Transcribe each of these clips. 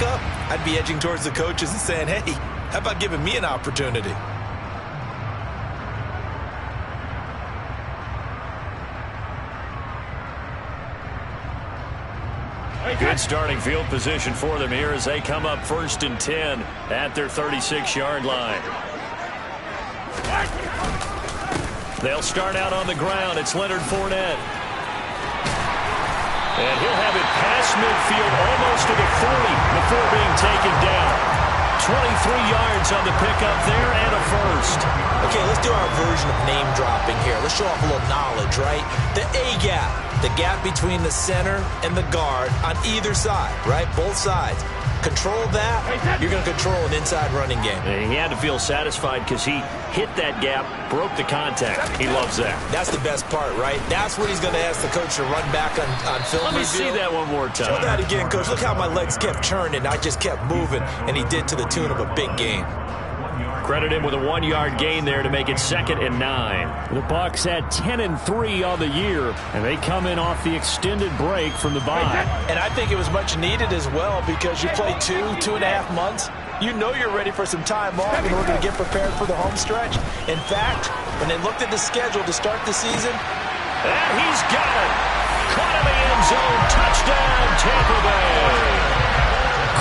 up, I'd be edging towards the coaches and saying, hey, how about giving me an opportunity? Good starting field position for them here as they come up 1st and 10 at their 36-yard line. They'll start out on the ground. It's Leonard Fournette. And he'll have it past midfield almost to the 40 before being taken down. 23 yards on the pickup there and a first. Okay, let's do our version of name dropping here. Let's show off a little knowledge, right? The A-gap, the gap between the center and the guard on either side, right? Both sides. Control that, you're going to control an inside running game. And he had to feel satisfied because he hit that gap, broke the contact. He loves that. That's the best part, right? That's what he's going to ask the coach to run back on film Let me review. see that one more time. Show that again, coach. Look how my legs kept churning. I just kept moving, and he did to the tune of a big game. Credit him with a 1-yard gain there to make it 2nd and 9. The Bucs had 10-3 on the year, and they come in off the extended break from the bye. And I think it was much needed as well because you play 2.5 months. You know you're ready for some time off in order to get prepared for the home stretch. In fact, when they looked at the schedule to start the season, and he's got it. Caught in the end zone. Touchdown, Tampa Bay.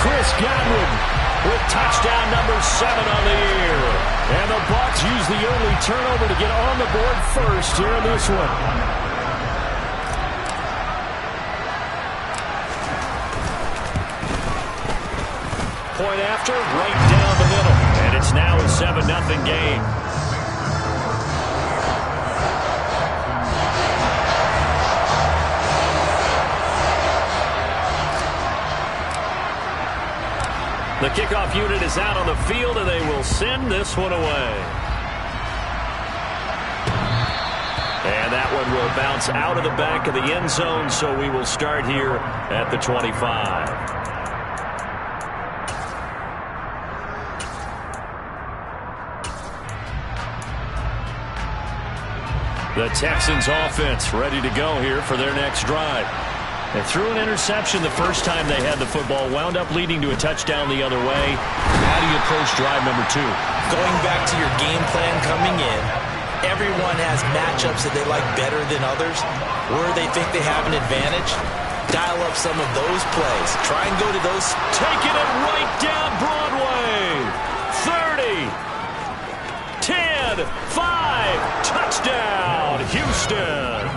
Chris Godwin with touchdown number 7 on the year. And the Bucs use the early turnover to get on the board first here in this one. Point after, right down the middle. And it's now a 7-0 game. The kickoff unit is out on the field, and they will send this one away. And that one will bounce out of the back of the end zone, so we will start here at the 25. The Texans offense ready to go here for their next drive. They threw an interception the first time they had the football, wound up leading to a touchdown the other way. How do you approach drive number 2? going back to your game plan coming in, everyone has matchups that they like better than others, where they think they have an advantage. Dial up some of those plays. Try and go to those. Taking it right down Broadway. 30, 10, 5, touchdown, Houston.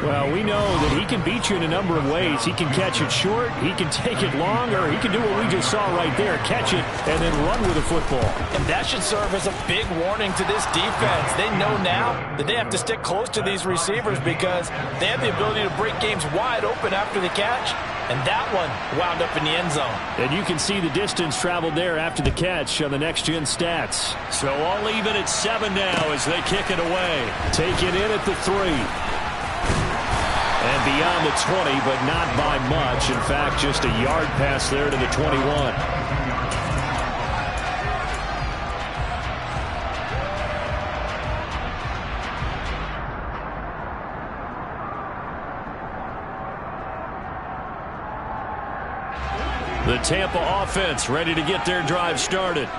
Well, we know that he can beat you in a number of ways. He can catch it short, he can take it long, or he can do what we just saw right there, catch it and then run with the football. And that should serve as a big warning to this defense. They know now that they have to stick close to these receivers because they have the ability to break games wide open after the catch. And that one wound up in the end zone. And you can see the distance traveled there after the catch on the next-gen stats. So all even at 7 now as they kick it away. Take it in at the 3. And beyond the 20, but not by much. In fact, just a yard pass there to the 21. The Tampa offense ready to get their drive started.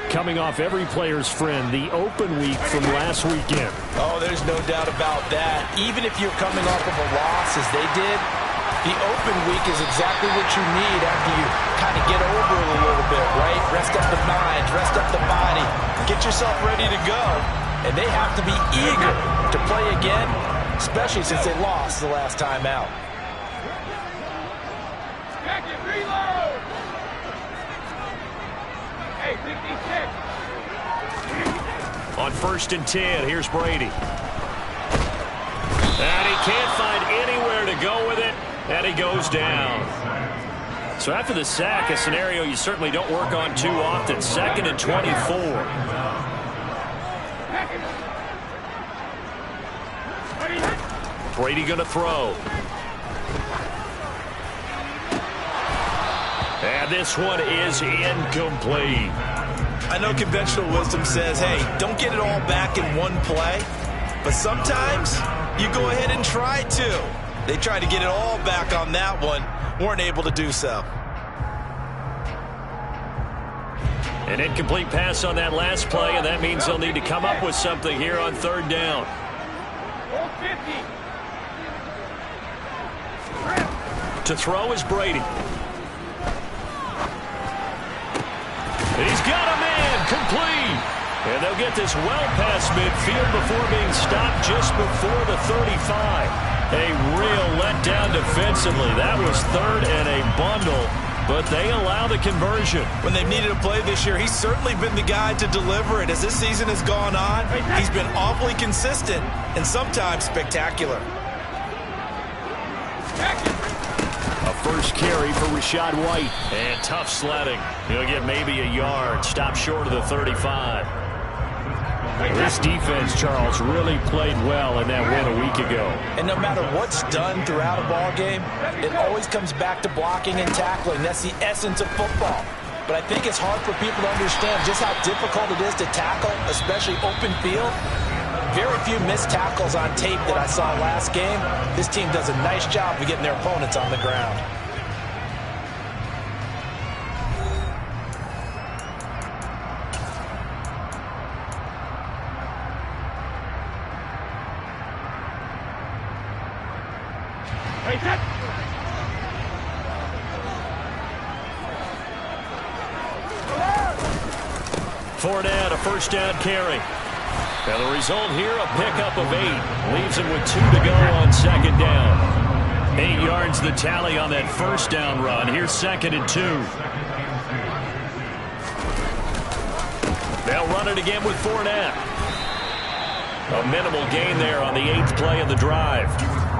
Coming off every player's friend, the open week from last weekend. Oh, there's no doubt about that. Even if you're coming off of a loss as they did, the open week is exactly what you need after you kind of get over it a little bit, right? Rest up the mind, rest up the body, get yourself ready to go. And they have to be eager to play again, especially since they lost the last time out. On 1st and 10, here's Brady. And he can't find anywhere to go with it, and he goes down. So after the sack, a scenario you certainly don't work on too often. 2nd and 24. Brady going to throw. And this one is incomplete. I know conventional wisdom says, hey, don't get it all back in one play. But sometimes you go ahead and try to. They tried to get it all back on that one. Weren't able to do so. An incomplete pass on that last play, and that means they'll need to come up with something here on third down. To throw is Brady. He's got a man, complete. And they'll get this well past midfield before being stopped just before the 35. A real letdown defensively. That was third and a bundle, but they allow the conversion. When they've needed a play this year, he's certainly been the guy to deliver it. As this season has gone on, he's been awfully consistent and sometimes spectacular. A first carry for Rachaad White. And tough sledding. He'll get maybe a yard. Stop short of the 35. This defense, Charles, really played well in that win a week ago. And no matter what's done throughout a ball game, it always comes back to blocking and tackling. That's the essence of football. But I think it's hard for people to understand just how difficult it is to tackle, especially open field. Very few missed tackles on tape that I saw last game. This team does a nice job of getting their opponents on the ground. Fournette, a first down carry. And the result here, a pickup of 8. Leaves him with 2 to go on second down. 8 yards the tally on that first down run. Here's 2nd and 2. They'll run it again with Fournette. A minimal gain there on the 8th play of the drive.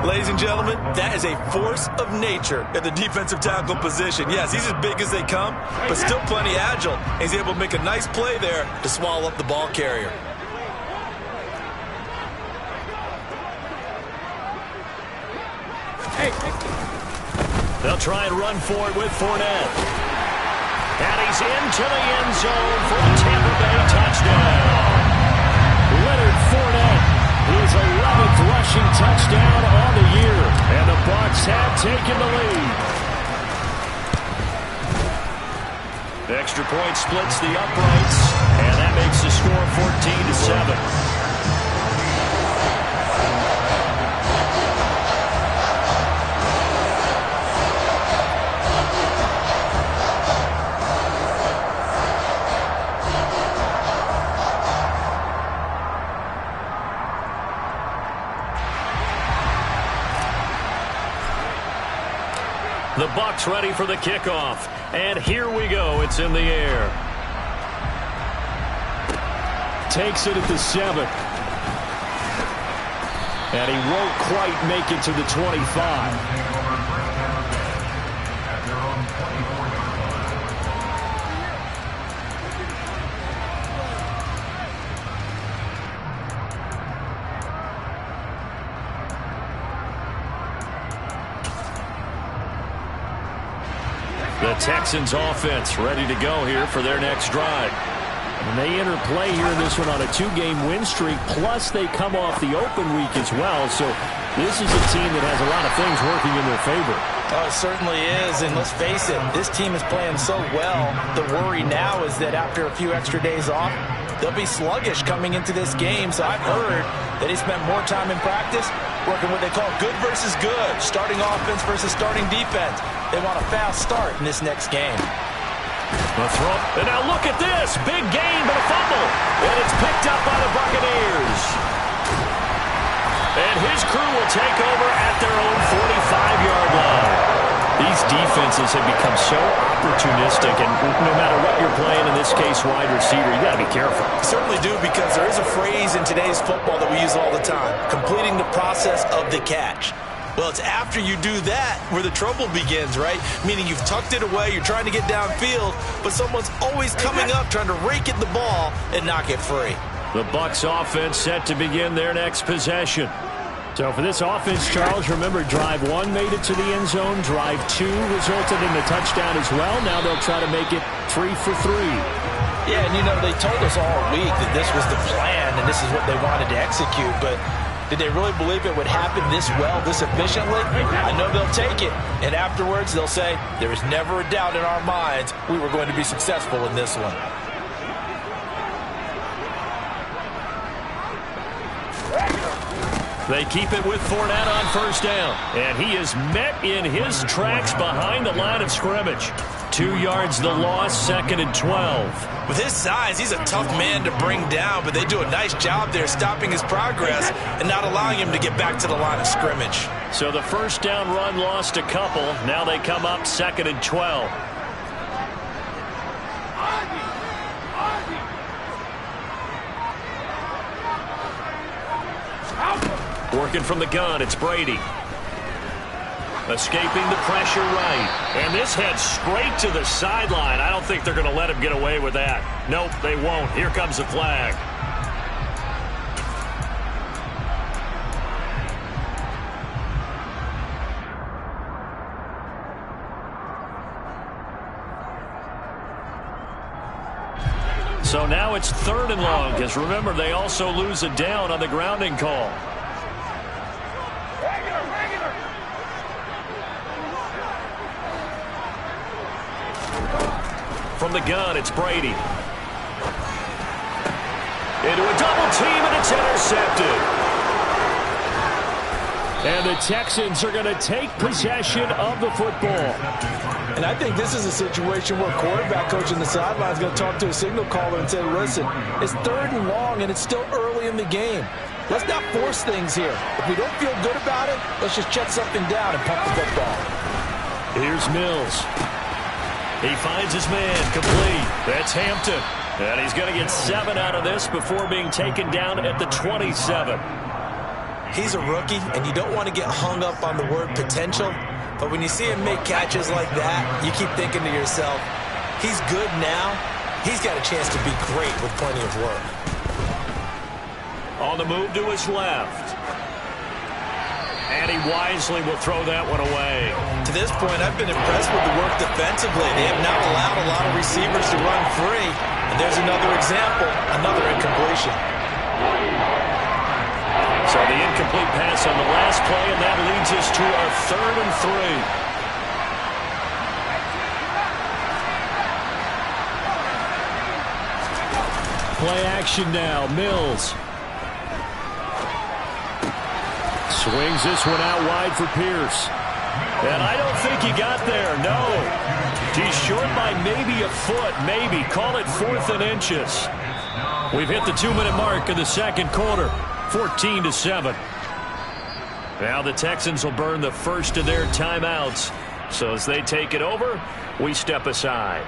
Ladies and gentlemen, that is a force of nature at the defensive tackle position. Yes, he's as big as they come, but still plenty agile. He's able to make a nice play there to swallow up the ball carrier. They'll try and run for it with Fournette. And he's into the end zone for a Tampa Bay touchdown. Leonard Fournette, his 11th rushing touchdown on the year. And the Bucs have taken the lead. The extra point splits the uprights, and that makes the score 14-7. The Bucs ready for the kickoff. And here we go. It's in the air. Takes it at the 7. And he won't quite make it to the 25. The Texans offense ready to go here for their next drive. And they enter play here in this one on a 2-game win streak, plus they come off the open week as well. So this is a team that has a lot of things working in their favor. Oh, it certainly is, and let's face it, this team is playing so well. The worry now is that after a few extra days off, they'll be sluggish coming into this game. So I've heard that he spent more time in practice working what they call good versus good, starting offense versus starting defense. They want a fast start in this next game. The throw. And now look at this. Big gain, but a fumble. And it's picked up by the Buccaneers. And his crew will take over at their own 45-yard line. These defenses have become so opportunistic, and no matter what you're playing, in this case wide receiver, you got to be careful. Certainly do, because there is a phrase in today's football that we use all the time, completing the process of the catch. Well, it's after you do that where the trouble begins, right? Meaning you've tucked it away, you're trying to get downfield, but someone's always coming up trying to rake at the ball and knock it free. The Bucs offense set to begin their next possession. So for this offense, Charles, remember drive 1 made it to the end zone. Drive 2 resulted in a touchdown as well. Now they'll try to make it 3 for 3. Yeah, and you know, they told us all week that this was the plan and this is what they wanted to execute, but did they really believe it would happen this well, this efficiently? I know they'll take it, and afterwards they'll say, there was never a doubt in our minds we were going to be successful in this one. They keep it with Fournette on first down. And he is met in his tracks behind the line of scrimmage. 2 yards the loss, 2nd and 12. With his size, he's a tough man to bring down, but they do a nice job there stopping his progress and not allowing him to get back to the line of scrimmage. So the first down run lost a couple. Now they come up 2nd and 12. Working from the gun, it's Brady. Escaping the pressure right. And this heads straight to the sideline. I don't think they're going to let him get away with that. Nope, they won't. Here comes the flag. So now it's 3rd and long, because remember, they also lose a down on the grounding call. From the gun, it's Brady. Into a double team, and it's intercepted. And the Texans are going to take possession of the football. And I think this is a situation where quarterback coach in the sideline is going to talk to a signal caller and say, listen, it's 3rd and long, and it's still early in the game. Let's not force things here. If we don't feel good about it, let's just check something down and pump the football. Here's Mills. He finds his man, complete. That's Hampton. And he's going to get 7 out of this before being taken down at the 27. He's a rookie, and you don't want to get hung up on the word potential. But when you see him make catches like that, you keep thinking to yourself, he's good now. He's got a chance to be great with plenty of work. On the move to his left. And he wisely will throw that one away. To this point, I've been impressed with the work defensively. They have not allowed a lot of receivers to run free. And there's another example, another incompletion. So the incomplete pass on the last play, and that leads us to our 3rd and 3. Play action now. Mills. Swings this one out wide for Pierce. And I don't think he got there, no. He's short by maybe a foot, maybe. Call it 4th and inches. We've hit the 2-minute mark in the 2nd quarter, 14-7. Now the Texans will burn the first of their timeouts. So as they take it over, we step aside.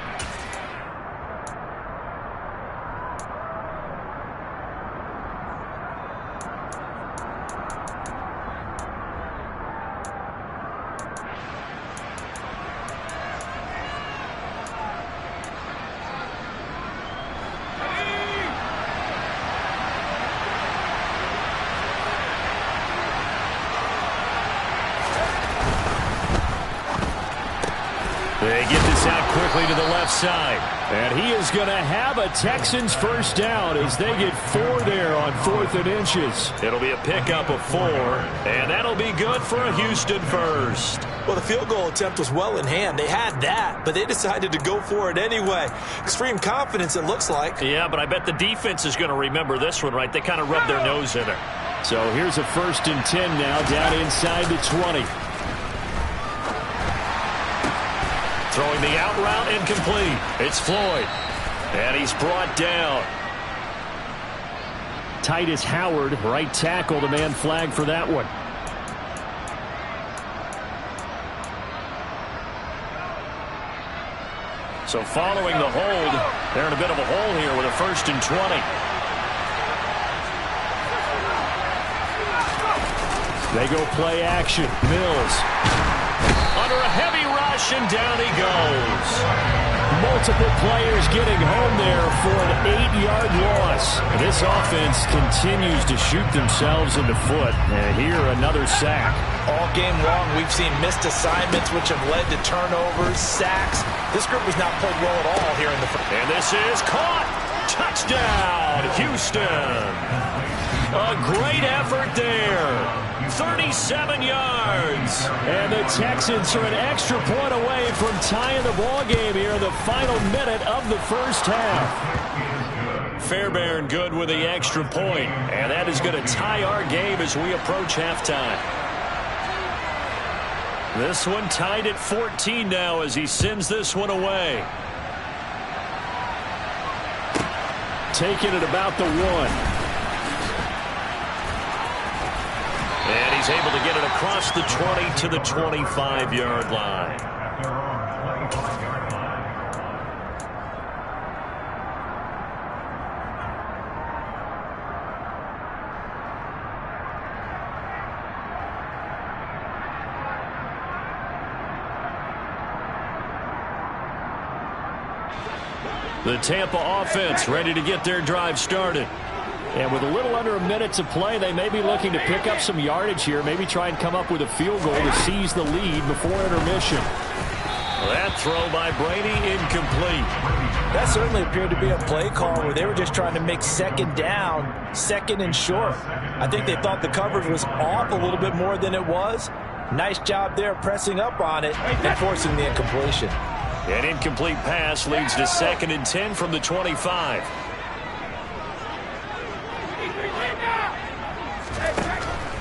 They get this out quickly to the left side. And he is going to have a Texans first down as they get 4 there on 4th and inches. It'll be a pickup of 4, and that'll be good for a Houston first. Well, the field goal attempt was well in hand. They had that, but they decided to go for it anyway. Extreme confidence, it looks like. Yeah, but I bet the defense is going to remember this one, right? They kind of rubbed their nose in it. So here's a 1st and 10 now, down inside the 20. Throwing the out route incomplete. It's Floyd. And he's brought down. Titus Howard, right tackle, the man flagged for that one. So following the hold, they're in a bit of a hole here with a 1st and 20. They go play action. Mills. Under a heavy rush, and down he goes. Multiple players getting home there for an 8-yard loss. This offense continues to shoot themselves in the foot. And here, another sack. All game long, we've seen missed assignments, which have led to turnovers, sacks. This group has not played well at all here in the first. And this is caught. Touchdown, Houston. A great effort there. 37 yards. And the Texans are an extra point away from tying the ball game here in the final minute of the first half. Fairbairn good with the extra point. And that is going to tie our game as we approach halftime. This one tied at 14 now as he sends this one away. Taking it about the 1. And he's able to get it across the 20 to the 25-yard line. The Tampa offense ready to get their drive started. And with a little under a minute to play, they may be looking to pick up some yardage here. Maybe try and come up with a field goal to seize the lead before intermission. That throw by Brady incomplete. That certainly appeared to be a play call where they were just trying to make second down, second and short. I think they thought the coverage was off a little bit more than it was. Nice job there pressing up on it and forcing the incompletion. An incomplete pass leads to 2nd and 10 from the 25.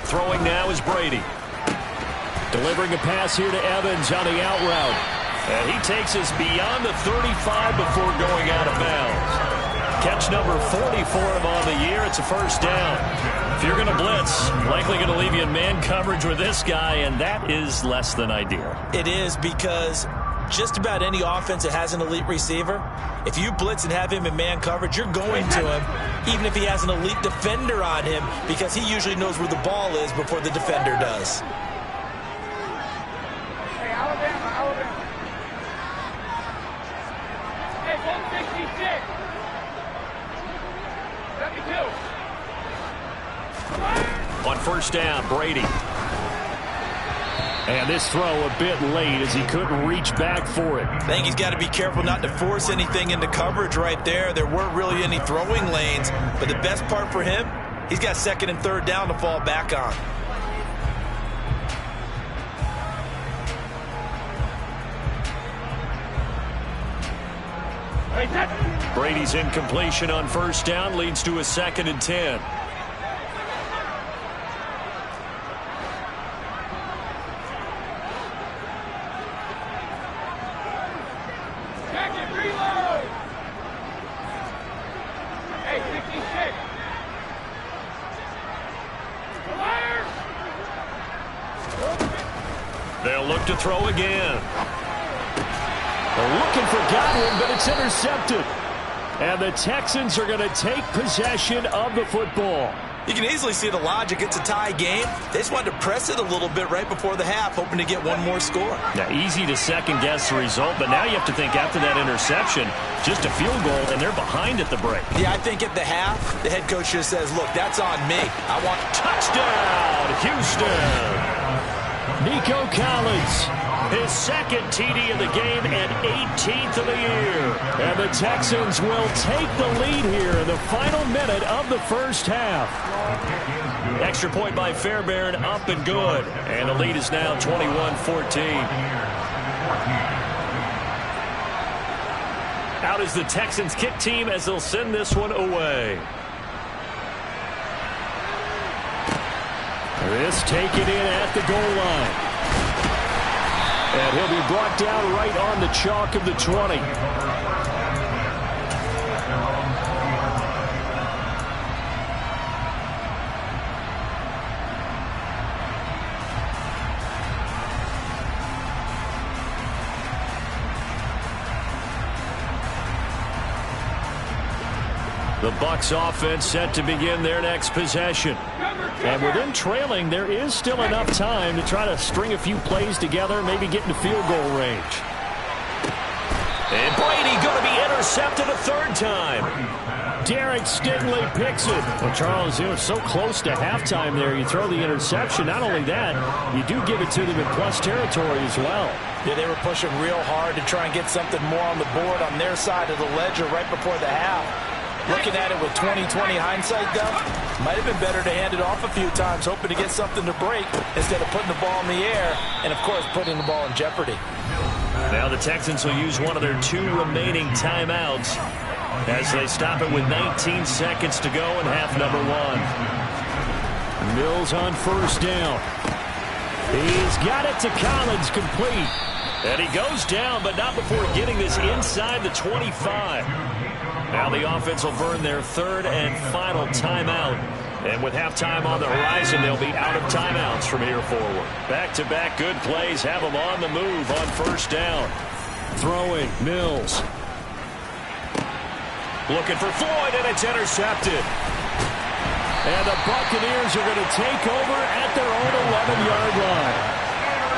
Throwing now is Brady. Delivering a pass here to Evans on the out route. And he takes us beyond the 35 before going out of bounds. Catch number 40 for him on the year. It's a first down. If you're going to blitz, likely going to leave you in man coverage with this guy, and that is less than ideal. It is, because just about any offense that has an elite receiver, if you blitz and have him in man coverage, you're going to him, even if he has an elite defender on him, because he usually knows where the ball is before the defender does. Hey, Alabama. Hey, 166. 72. On first down, Brady. And this throw a bit late as he couldn't reach back for it. I think he's got to be careful not to force anything into coverage right there. There weren't really any throwing lanes, but the best part for him, he's got 2nd and 3rd down to fall back on. Brady's incompletion on first down leads to a 2nd and 10. They'll look to throw again. They're looking for Godwin, but it's intercepted. And the Texans are going to take possession of the football. You can easily see the logic. It's a tie game. They just wanted to press it a little bit right before the half, hoping to get one more score. Now, easy to second-guess the result, but now you have to think after that interception, just a field goal, and they're behind at the break. Yeah, I think at the half, the head coach just says, look, that's on me. I want touchdown, Houston. Nico Collins, his 2nd TD of the game and 18th of the year. And the Texans will take the lead here in the final minute of the first half. Extra point by Fairbairn, up and good. And the lead is now 21-14. Out is the Texans kick team as they'll send this one away. This taken in at the goal line. And he'll be brought down right on the chalk of the 20. The Bucs offense set to begin their next possession. And with them trailing, there is still enough time to try to string a few plays together, maybe get into field goal range. And Brady going to be intercepted a 3rd time. Derek Stingley picks it. Well, Charles, it was so close to halftime there. You throw the interception. Not only that, you do give it to them in plus territory as well. Yeah, they were pushing real hard to try and get something more on the board on their side of the ledger right before the half. Looking at it with 20/20 hindsight, though, might have been better to hand it off a few times, hoping to get something to break instead of putting the ball in the air and, of course, putting the ball in jeopardy. Now the Texans will use one of their 2 remaining timeouts. as they stop it with 19 seconds to go in half number one. Mills on first down. He's got it to Collins, complete. And he goes down, but not before getting this inside the 25. Now the offense will burn their third and final timeout. And with halftime on the horizon, they'll be out of timeouts from here forward. Back-to-back good plays have them on the move on first down. Throwing, Mills. Looking for Floyd, and it's intercepted. And the Buccaneers are going to take over at their own 11-yard line.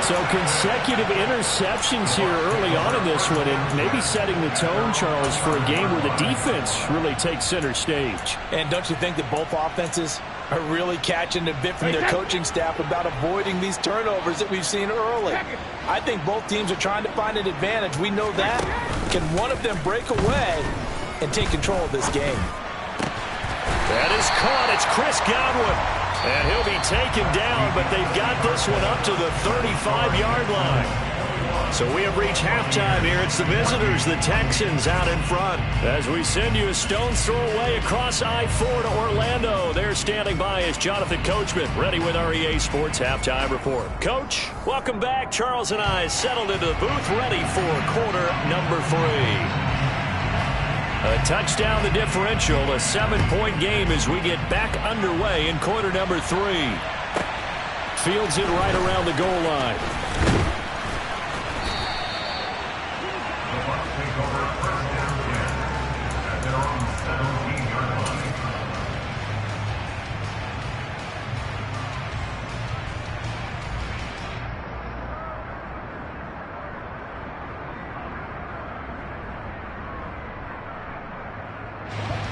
So consecutive interceptions here early on in this one, and maybe setting the tone, Charles, for a game where the defense really takes center stage. And don't you think that both offenses are really catching a bit from their coaching staff about avoiding these turnovers that we've seen early? I think both teams are trying to find an advantage. We know that. Can one of them break away and take control of this game? That is caught. It's Chris Godwin. And he'll be taken down, but they've got this one up to the 35-yard line. So we have reached halftime here. It's the visitors, the Texans, out in front. As we send you a stone's throw away across I-4 to Orlando. There standing by is Jonathan Coachman, ready with our EA Sports Halftime Report. Coach, welcome back. Charles and I settled into the booth, ready for quarter number 3. A touchdown the differential, a 7-point game as we get back underway in quarter number 3. Fields it right around the goal line. The Bucs take over first down 10 at their own 17-yard line.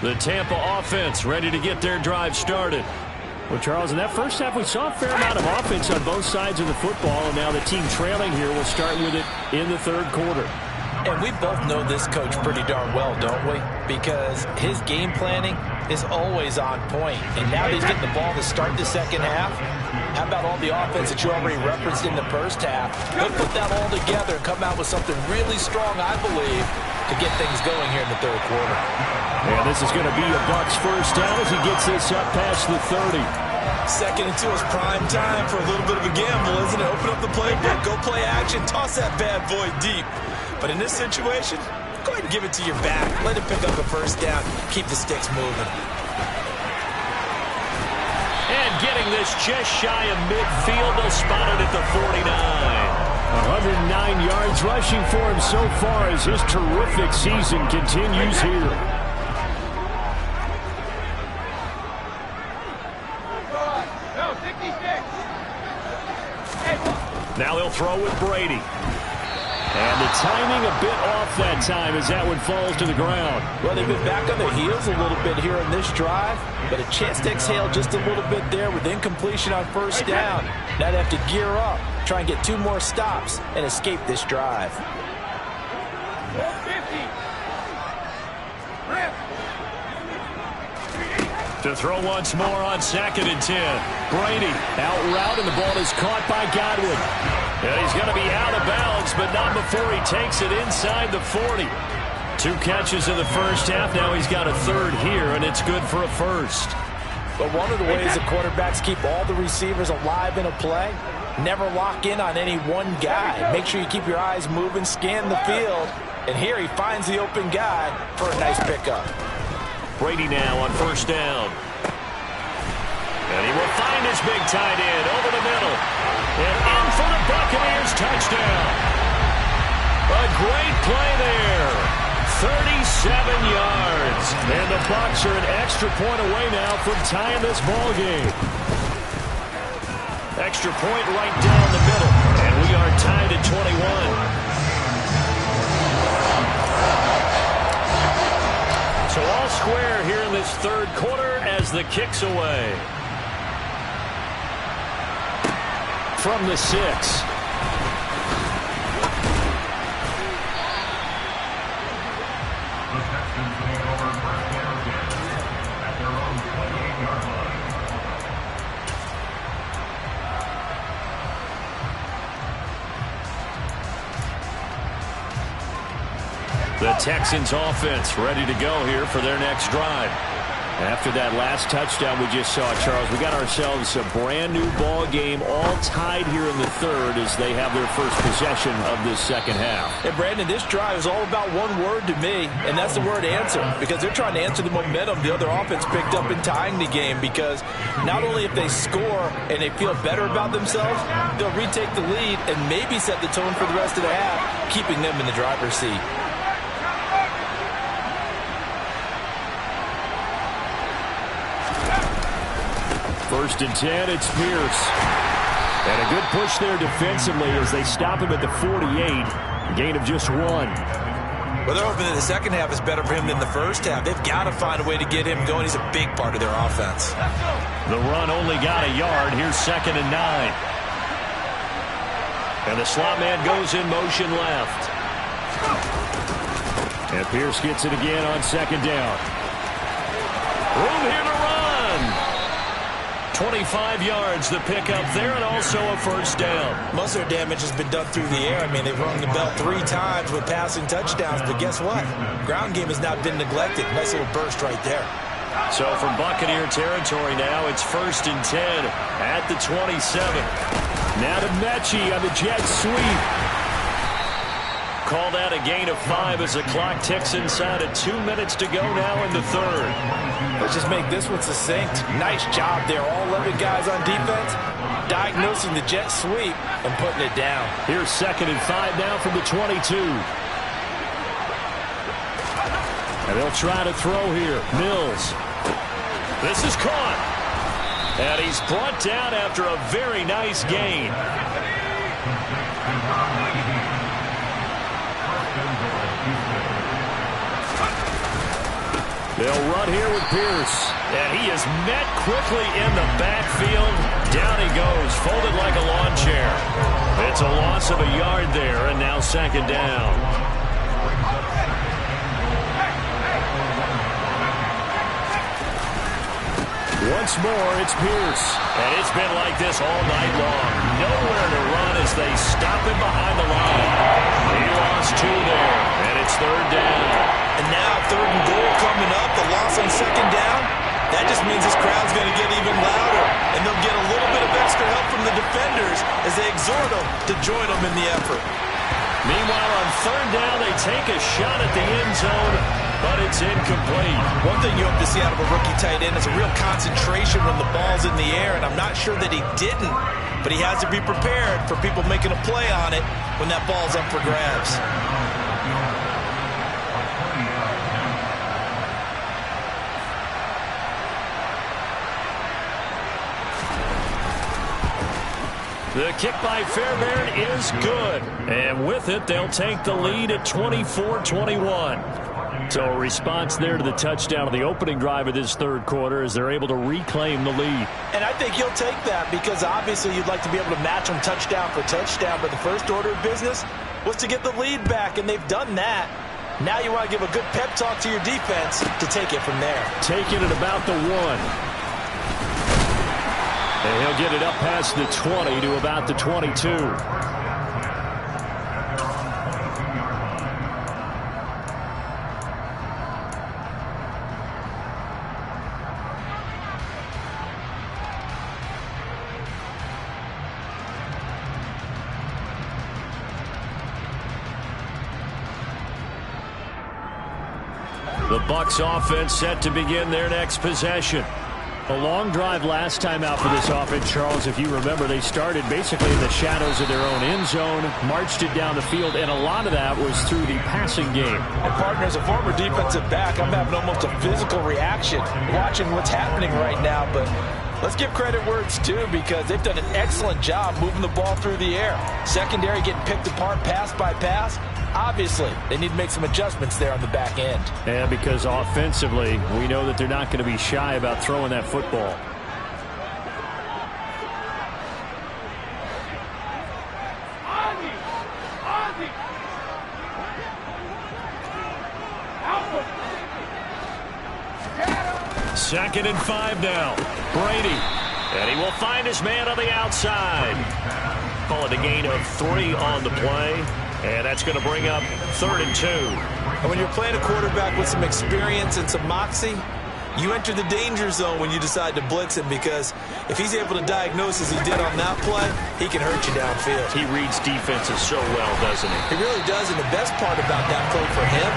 The Tampa offense ready to get their drive started. Well, Charles, in that first half, we saw a fair amount of offense on both sides of the football, and now the team trailing here will start with it in the third quarter. And we both know this coach pretty darn well, don't we? Because his game planning is always on point. And now he's getting the ball to start the second half. How about all the offense that you already referenced in the first half? He'll put that all together and come out with something really strong, I believe, to get things going here in the third quarter. And this is going to be a Bucs first down as he gets this up past the 30. Second and 2 is prime time for a little bit of a gamble, isn't it? Open up the playbook, go play action, toss that bad boy deep. But in this situation, go ahead and give it to your back. Let him pick up a first down. Keep the sticks moving. And getting this just shy of midfield, they'll spot it at the 49. 109 yards rushing for him so far as his terrific season continues here. Now he'll throw with Brady. And the timing a bit off that time as that one falls to the ground. Well, they've been back on their heels a little bit here on this drive, but a chance to exhale just a little bit there with incompletion on first down. Now they have to gear up, try and get 2 more stops, and escape this drive. To throw once more on 2nd and 10. Brady out route, and the ball is caught by Godwin. And he's going to be out of bounds, but not before he takes it inside the 40. 2 catches in the first half. Now he's got a third here, and it's good for a first. But one of the ways the quarterbacks keep all the receivers alive in a play, never lock in on any one guy. Make sure you keep your eyes moving, scan the field. And here he finds the open guy for a nice pickup. Brady now on first down. And he will find his big tight end over the middle. And in for the Buccaneers touchdown. A great play there. 37 yards. And the Bucs are an extra point away now from tying this ball game. Extra point right down the middle. And we are tied at 21. So all square here in this third quarter as the kick's away. From the 6. The Texans take over first down 10 at their own 28-yard line. The Texans offense ready to go here for their next drive. After that last touchdown we just saw, Charles, we got ourselves a brand new ball game, all tied here in the third as they have their first possession of this second half. And Brandon, this drive is all about one word to me, and that's the word answer, because they're trying to answer the momentum the other offense picked up in tying the game, because not only if they score and they feel better about themselves, they'll retake the lead and maybe set the tone for the rest of the half, keeping them in the driver's seat. First and 10, it's Pierce. And a good push there defensively as they stop him at the 48. Gain of just 1. Well, they're hoping that the second half is better for him than the first half. They've got to find a way to get him going. He's a big part of their offense. The run only got a yard. Here's 2nd and 9. And the slot man goes in motion left. And Pierce gets it again on 2nd down. Room here to run. 25 yards the pickup there, and also a first down. Most of their damage has been done through the air. I mean, they've rung the bell 3 times with passing touchdowns, but guess what? Ground game has not been neglected. Nice little burst right there. So from Buccaneer territory now, it's 1st and 10 at the 27. Now to Mechie on the jet sweep. Call that a gain of 5 as the clock ticks inside of 2 minutes to go now in the third. Let's just make this one succinct. Nice job there. All 11 guys on defense diagnosing the jet sweep and putting it down. Here's 2nd and 5 now from the 22. And they'll try to throw here. Mills. This is caught. And he's brought down after a very nice gain. They'll run here with Pierce. And he is met quickly in the backfield. Down he goes, folded like a lawn chair. It's a loss of a yard there, and now 2nd down. Once more, it's Pierce. And it's been like this all night long. Nowhere to run as they stop him behind the line. He lost 2 there, and it's 3rd down. And now 3rd and goal coming up. The loss on 2nd down. That just means this crowd's going to get even louder. And they'll get a little bit of extra help from the defenders as they exhort them to join them in the effort. Meanwhile, on 3rd down, they take a shot at the end zone, but it's incomplete. One thing you hope to see out of a rookie tight end is a real concentration when the ball's in the air, and I'm not sure that he didn't, but he has to be prepared for people making a play on it when that ball's up for grabs. The kick by Fairbairn is good. And with it, they'll take the lead at 24-21. So a response there to the touchdown of the opening drive of this third quarter as they're able to reclaim the lead. And I think he'll take that because obviously you'd like to be able to match them touchdown for touchdown. But the first order of business was to get the lead back, and they've done that. Now you want to give a good pep talk to your defense to take it from there. Take it at about the 1. And he'll get it up past the 20 to about the 22. The Bucs offense set to begin their next possession. A long drive last time out for this offense, Charles. If you remember, they started basically in the shadows of their own end zone, marched it down the field, and a lot of that was through the passing game. And partner, as a former defensive back, I'm having almost a physical reaction watching what's happening right now. But let's give credit where it's due because they've done an excellent job moving the ball through the air. Secondary getting picked apart pass by pass. Obviously, they need to make some adjustments there on the back end. And because offensively, we know that they're not going to be shy about throwing that football. Second and 5 now. Brady. And he will find his man on the outside. Call it a gain of 3 on the play. And that's going to bring up 3rd and 2. And when you're playing a quarterback with some experience and some moxie, you enter the danger zone when you decide to blitz him, because if he's able to diagnose as he did on that play, he can hurt you downfield. He reads defenses so well, doesn't he? He really does, and the best part about that play for him,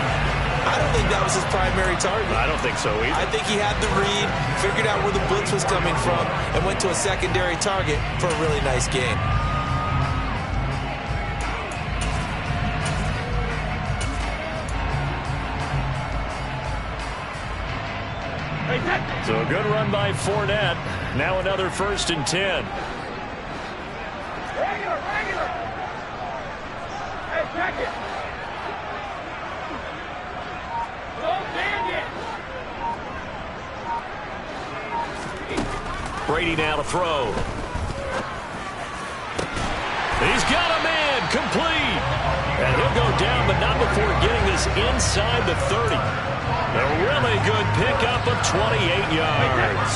I don't think that was his primary target. I don't think so either. I think he had the read, figured out where the blitz was coming from, and went to a secondary target for a really nice game. So a good run by Fournette. Now another 1st and 10. Regular. Hey, check it. Don't stand it. Brady now to throw. He's got a man, complete. And he'll go down, but not before getting this inside the 30. A really good pickup of 28 yards.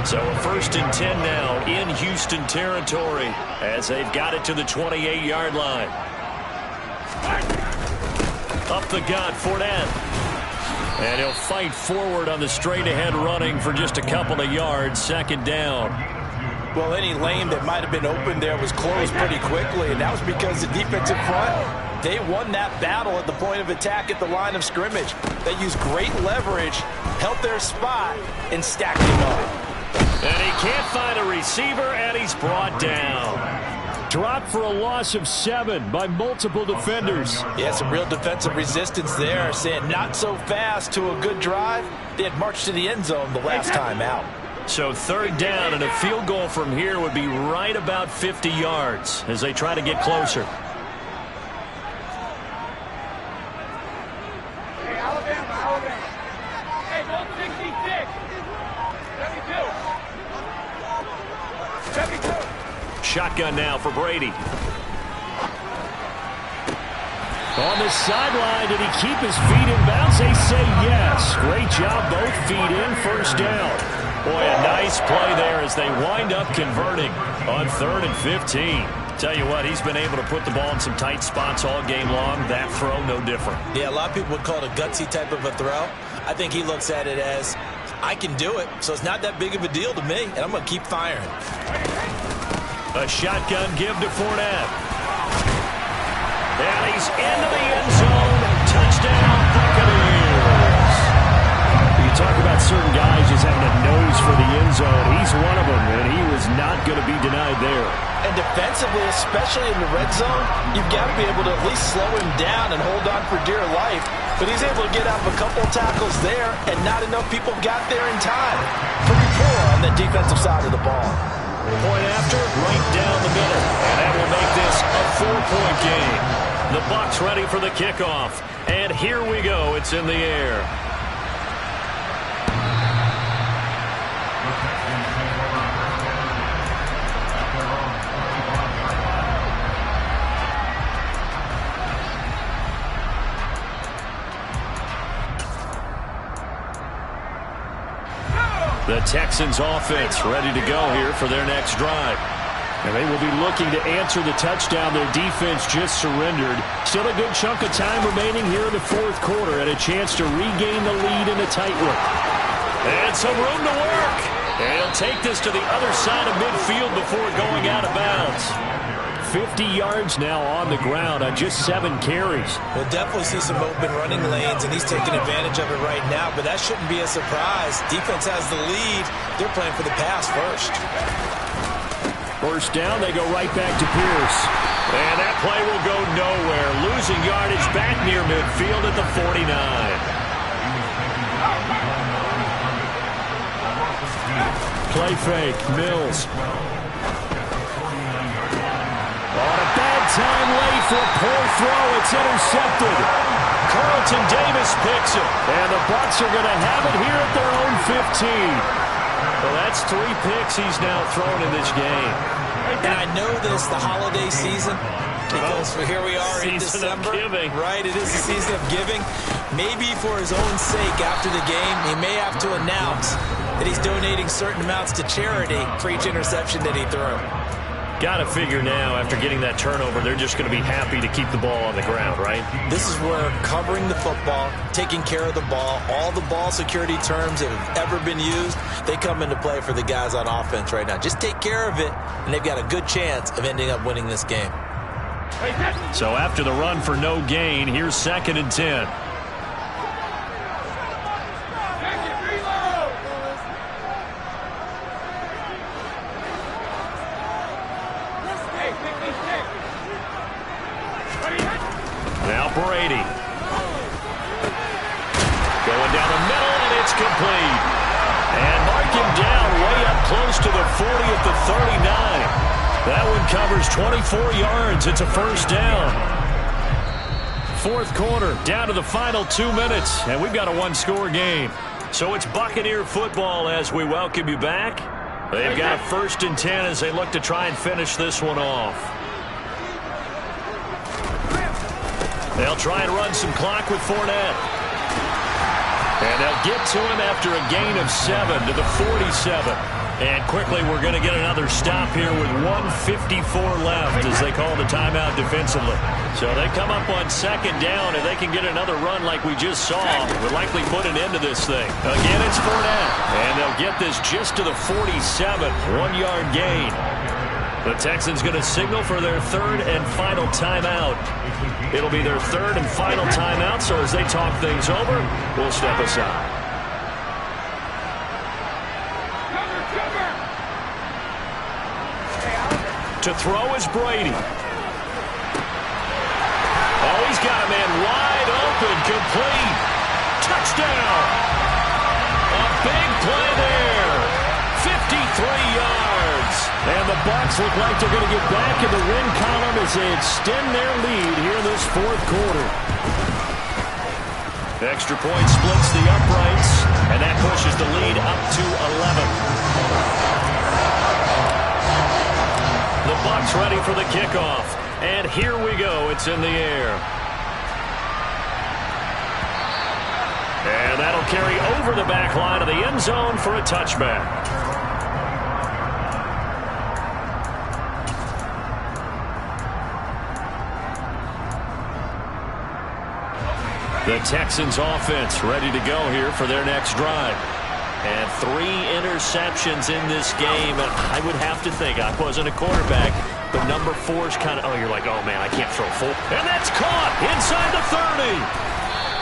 So a 1st and 10 now in Houston territory as they've got it to the 28-yard line. Up the gut, Fournette. And he'll fight forward on the straight-ahead running for just a couple of yards. 2nd down. Well, any lane that might have been open there was closed pretty quickly, and that was because the defensive front, they won that battle at the point of attack at the line of scrimmage. They used great leverage, held their spot, and stacked him up. And he can't find a receiver, and he's brought down. Dropped for a loss of 7 by multiple defenders. Yeah, some real defensive resistance there, saying not so fast to a good drive. They had marched to the end zone the last time out. So 3rd down, and a field goal from here would be right about 50 yards as they try to get closer. Hey, Alabama. Hey, 166. 72. Shotgun now for Brady. On the sideline, did he keep his feet in bounds? They say yes. Great job, both feet in, 1st down. Boy, a nice play there as they wind up converting on 3rd and 15. Tell you what, he's been able to put the ball in some tight spots all game long. That throw, no different. Yeah, a lot of people would call it a gutsy type of a throw. I think he looks at it as, I can do it, so it's not that big of a deal to me, and I'm going to keep firing. A shotgun give to Fournette. And he's into the end zone. Touchdown, Buccaneers. You talk about certain guys just having a nose for the end zone. He's one of them, and he was not going to be denied there. And defensively, especially in the red zone, you've got to be able to at least slow him down and hold on for dear life. But he's able to get out of a couple tackles there, and not enough people got there in time. Pretty poor on the defensive side of the ball. Point after, right down the middle. And that will make this a 4-point game. The Bucs ready for the kickoff. And here we go. It's in the air. The Texans offense ready to go here for their next drive. And they will be looking to answer the touchdown their defense just surrendered. Still a good chunk of time remaining here in the 4th quarter and a chance to regain the lead in a tight one. And some room to work. And he'll take this to the other side of midfield before going out of bounds. 50 yards now on the ground on just 7 carries. We'll definitely see some open running lanes, and he's taking advantage of it right now, but that shouldn't be a surprise. Defense has the lead. They're playing for the pass first. 1st down, they go right back to Pierce. And that play will go nowhere. Losing yardage back near midfield at the 49. Play fake, Mills. On a bad time late for a poor throw. It's intercepted. Carlton Davis picks it. And the Bucs are going to have it here at their own 15. Well, that's 3 picks he's now thrown in this game. And I know this, the holiday season, because here we are in December. Right, it is the season of giving. Maybe for his own sake after the game, he may have to announce that he's donating certain amounts to charity for each interception that he threw. Got to figure now, after getting that turnover, they're just going to be happy to keep the ball on the ground, right? This is where covering the football, taking care of the ball, all the ball security terms that have ever been used, they come into play for the guys on offense right now. Just take care of it, and they've got a good chance of ending up winning this game. So after the run for no gain, here's 2nd and 10. Now Brady. Going down the middle, and it's complete. And mark him down way up close to the 40 at the 39. That one covers 24 yards. It's a first down. 4th quarter, down to the final 2 minutes, and we've got a one-score game. So it's Buccaneer football as we welcome you back. They've got a 1st and 10 as they look to try and finish this one off. They'll try and run some clock with Fournette. And they'll get to him after a gain of 7 to the 47. And quickly, we're going to get another stop here with 1:54 left as they call the timeout defensively. So they come up on 2nd down, and they can get another run like we just saw. Would likely put an end to this thing. Again, it's Fournette. And they'll get this just to the 47. 1-yard gain. The Texans going to signal for their 3rd and final timeout. It'll be their 3rd and final timeout, so as they talk things over, we'll step aside. To throw is Brady. Oh, he's got a man wide open, complete. Touchdown. A big play there. 53 yards. And the Bucs look like they're going to get back in the win column as they extend their lead here in this 4th quarter. Extra point splits the uprights, and that pushes the lead up to 11. The Bucs ready for the kickoff. And here we go. It's in the air. And that'll carry over the back line of the end zone for a touchback. The Texans offense ready to go here for their next drive. And 3 interceptions in this game. And I would have to think, I wasn't a quarterback, but number 4 is kind of, oh, you're like, oh, man, I can't throw 4. And that's caught inside the 30.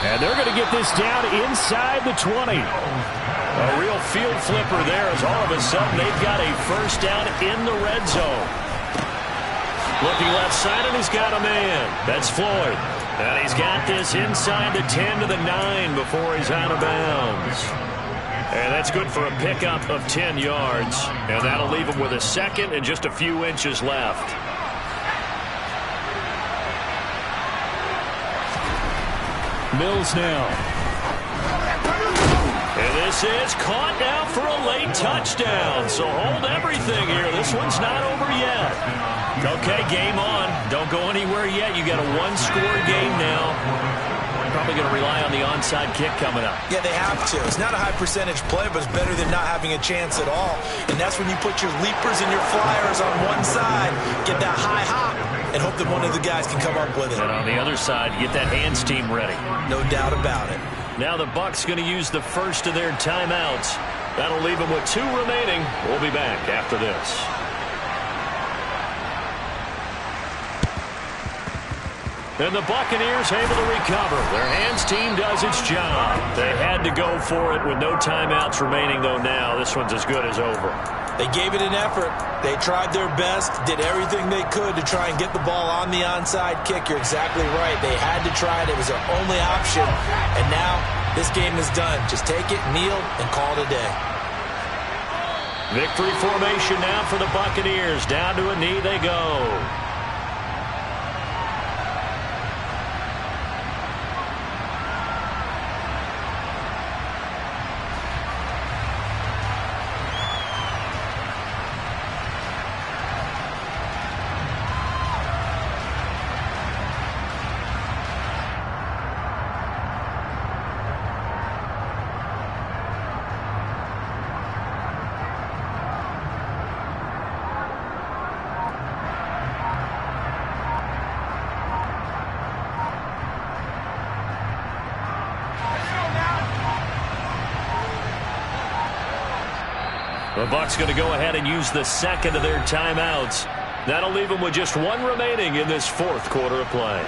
And they're going to get this down inside the 20. A real field flipper there as all of a sudden they've got a first down in the red zone. Looking left side, and he's got a man. That's Floyd. And he's got this inside the 10 to the 9 before he's out of bounds. And that's good for a pickup of 10 yards. And that'll leave him with a 2nd and just a few inches left. Mills now. And this is caught now for a late touchdown. So hold everything here. This one's not over yet. Okay, game on. Don't go anywhere yet. You got a 1-score game now. Probably going to rely on the onside kick coming up. Yeah, they have to. It's not a high percentage play, but it's better than not having a chance at all. And that's when you put your leapers and your flyers on one side, get that high hop, and hope that one of the guys can come up with it. And on the other side, get that hands team ready. No doubt about it. Now the Bucs going to use the first of their timeouts. That'll leave them with 2 remaining. We'll be back after this. And the Buccaneers able to recover. Their hands team does its job. They had to go for it with no timeouts remaining, though now. This one's as good as over. They gave it an effort. They tried their best, did everything they could to try and get the ball on the onside kick. You're exactly right. They had to try it. It was their only option. And now this game is done. Just take it, kneel, and call it a day. Victory formation now for the Buccaneers. Down to a knee they go. The Bucs going to go ahead and use the second of their timeouts. That'll leave them with just one remaining in this fourth quarter of play.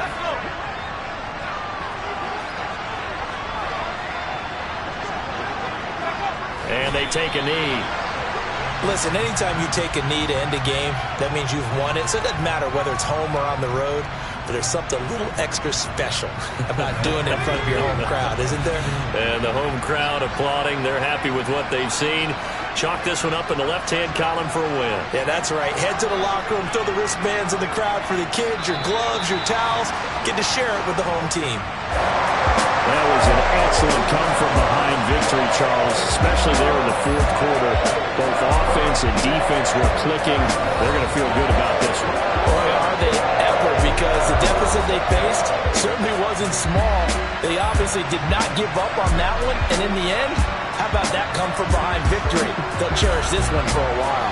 And they take a knee. Listen, anytime you take a knee to end a game, that means you've won it. So it doesn't matter whether it's home or on the road, but there's something a little extra special about doing it in front of your home crowd, isn't there? And the home crowd applauding. They're happy with what they've seen. Chalk this one up in the left-hand column for a win. Yeah, that's right. Head to the locker room, throw the wristbands in the crowd for the kids, your gloves, your towels. Get to share it with the home team. That was an excellent come-from-behind victory, Charles, especially there in the fourth quarter. Both offense and defense were clicking. They're going to feel good about this one. Boy, are they ever, because the deficit they faced certainly wasn't small. They obviously did not give up on that one, and in the end, how about that come-from-behind victory? They'll cherish this one for a while.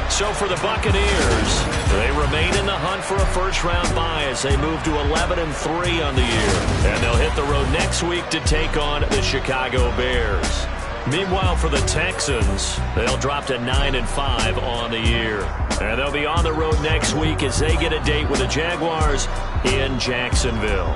So for the Buccaneers, they remain in the hunt for a first-round bye as they move to 11-3 on the year. And they'll hit the road next week to take on the Chicago Bears. Meanwhile, for the Texans, they'll drop to 9-5 on the year. And they'll be on the road next week as they get a date with the Jaguars in Jacksonville.